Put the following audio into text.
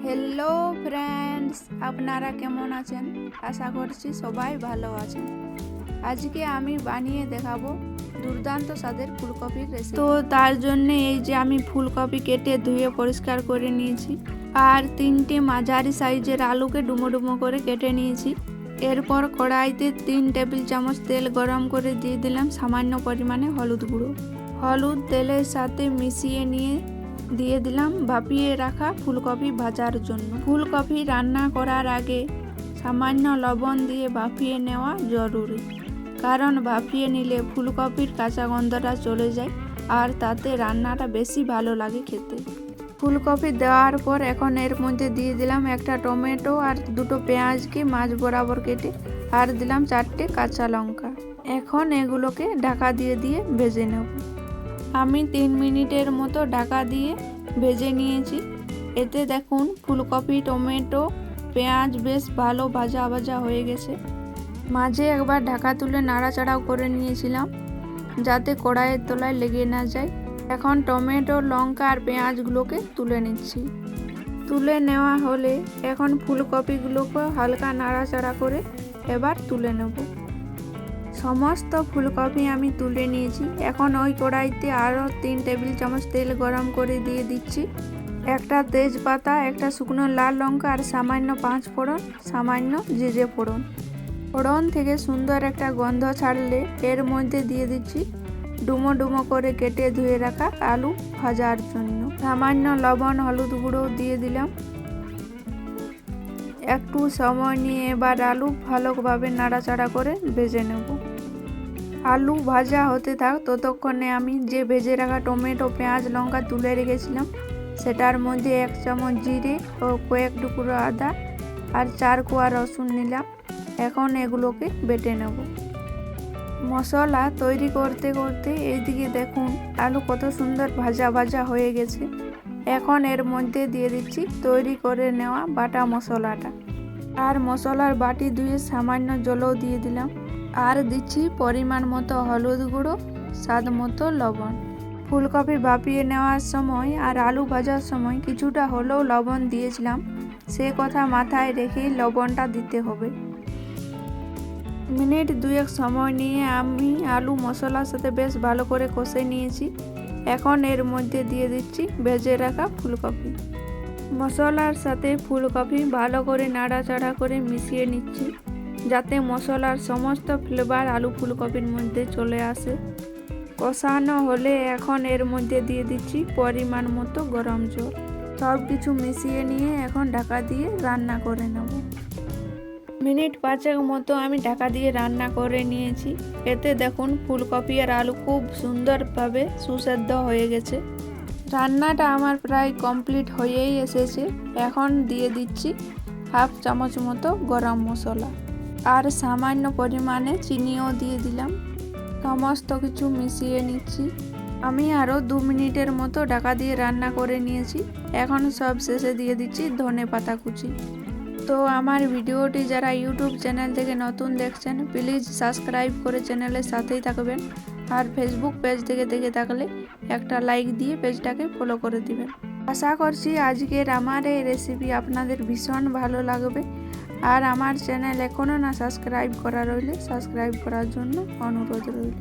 Hello friends, আপনারা কেমন আছেন? আশা করছি সবাই ভালো আছেন। আজকে আমি বানিয়ে দেখাবো দুর্দান্ত স্বাদের ফুলকপির রেসিপি। তো তার জন্য এই যে আমি ফুলকপি কেটে ধুয়ে পরিষ্কার করে নিয়েছি, আর 3টে মাঝারি সাইজের আলুকে ডুমো ডুমো করে কেটে নিয়েছি। এরপর কড়াইতে 3 টেবিল চামচ তেল গরম করে দিয়ে দিলাম সামান্য পরিমাণে হলুদ গুঁড়ো। হলুদ তেলের সাথে মিশিয়ে নিয়ে দিয়ে দিলাম ভাপিয়ে রাখা ফুলকপি ভাজার জন্য। ফুলকপি রান্না করার আগে সামান্য লবণ দিয়ে ভাপিয়ে নেওয়া জরুরি, কারণ ভাপিয়ে নিলে ফুলকপির কাঁচা গন্ধটা চলে যায় আর তাতে রান্নাটা বেশি ভালো লাগে খেতে। ফুলকপি দেওয়ার পর এখন এর মধ্যে দিয়ে দিলাম একটা টমেটো আর 2টো পেঁয়াজকে মাঝ বরাবর কেটে, আর দিলাম 4টে কাঁচা লঙ্কা। এখন এগুলোকে ঢাকা দিয়ে দিয়ে ভেজে নেব। আমি 3 মিনিটের মতো ঢাকা দিয়ে ভেজে নিয়েছি। এতে দেখুন ফুলকপি, টমেটো, পেঁয়াজ বেশ ভালো ভাজা ভাজা হয়ে গেছে। মাঝে একবার ঢাকা তুলে নাড়াচাড়াও করে নিয়েছিলাম যাতে কড়াইয়ের তলায় লেগে না যায়। এখন টমেটো, লঙ্কা আর পেঁয়াজগুলোকে তুলে নিচ্ছি। তুলে নেওয়া হলে এখন ফুলকপিগুলোকে হালকা নাড়াচাড়া করে এবার তুলে নেব। সমস্ত ফুলকপি আমি তুলে নিয়েছি। এখন ওই কড়াইতে আরও 3 টেবিল চামচ তেল গরম করে দিয়ে দিচ্ছি। একটা তেজপাতা, একটা শুকনো লাল লঙ্কা আর সামান্য 5 ফোড়ন, সামান্য জিরে ফোড়ন। ফোড়ন থেকে সুন্দর একটা গন্ধ ছাড়লে এর মধ্যে দিয়ে দিচ্ছি ডুমো ডুমো করে কেটে ধুয়ে রাখা আলু ভাজার জন্য। সামান্য লবণ, হলুদ গুঁড়ো দিয়ে দিলাম। একটু সময় নিয়ে এবার আলু ভালোভাবে নাড়াচাড়া করে ভেজে নেব। আলু ভাজা হতে থাক, ততক্ষণে আমি যে ভেজে রাখা টমেটো, পেঁয়াজ, লঙ্কা তুলে রেখেছিলাম সেটার মধ্যে 1 চামচ জিরে ও কয়েক টুকরো আদা আর 4 কোয়া রসুন নিলাম। এখন এগুলোকে বেটে নেব। মশলা তৈরি করতে করতে এইদিকে দেখুন আলু কত সুন্দর ভাজা ভাজা হয়ে গেছে। এখন এর মধ্যে দিয়ে দিচ্ছি তৈরি করে নেওয়া বাটা মশলাটা, আর মশলার বাটি ধুয়ে সামান্য জলও দিয়ে দিলাম, আর দিচ্ছি পরিমাণ মতো হলুদ গুঁড়ো, স্বাদ মতো লবণ। ফুলকপি ভাপিয়ে নেওয়ার সময় আর আলু ভাজার সময় কিছুটা হলেও লবণ দিয়েছিলাম, সে কথা মাথায় রেখেই লবণটা দিতে হবে। মিনিট 2 সময় নিয়ে আমি আলু মশলার সাথে বেশ ভালো করে কষে নিয়েছি। এখন এর মধ্যে দিয়ে দিচ্ছি ভেজে রাখা ফুলকপি। মশলার সাথে ফুলকপি ভালো করে নাড়াচাড়া করে মিশিয়ে নিচ্ছি যাতে মশলার সমস্ত ফ্লেভার আলু ফুলকপির মধ্যে চলে আসে। কষানো হলে এখন এর মধ্যে দিয়ে দিচ্ছি পরিমাণ মতো গরম জল। সব কিছু মিশিয়ে নিয়ে এখন ঢাকা দিয়ে রান্না করে নেব। মিনিট 5 মতো আমি ঢাকা দিয়ে রান্না করে নিয়েছি। এতে দেখুন ফুলকপি আর আলু খুব সুন্দরভাবে সুসেদ্ধ হয়ে গেছে। রান্নাটা আমার প্রায় কমপ্লিট হয়েই এসেছে। এখন দিয়ে দিচ্ছি 1/2 চামচ মতো গরম মশলা আর সামান্য পরিমাণে চিনিও দিয়ে দিলাম। সমস্ত কিছু মিশিয়ে নিচ্ছি। আমি আরও 2 মিনিটের মতো ঢাকা দিয়ে রান্না করে নিয়েছি। এখন সব শেষে দিয়ে দিচ্ছি ধনেপাতা কুচি। তো আমার ভিডিওটি যারা ইউটিউব চ্যানেল থেকে নতুন দেখছেন প্লিজ সাবস্ক্রাইব করে চ্যানেলের সাথেই থাকবেন, আর ফেসবুক পেজ থেকে দেখে থাকলে একটা লাইক দিয়ে পেজটাকে ফলো করে দিবেন। আশা করছি আজকের আমার এই রেসিপি আপনাদের ভীষণ ভালো লাগবে। আর আমার চ্যানেল এখনও না সাবস্ক্রাইব করা রইলে সাবস্ক্রাইব করার জন্য অনুরোধ রইল।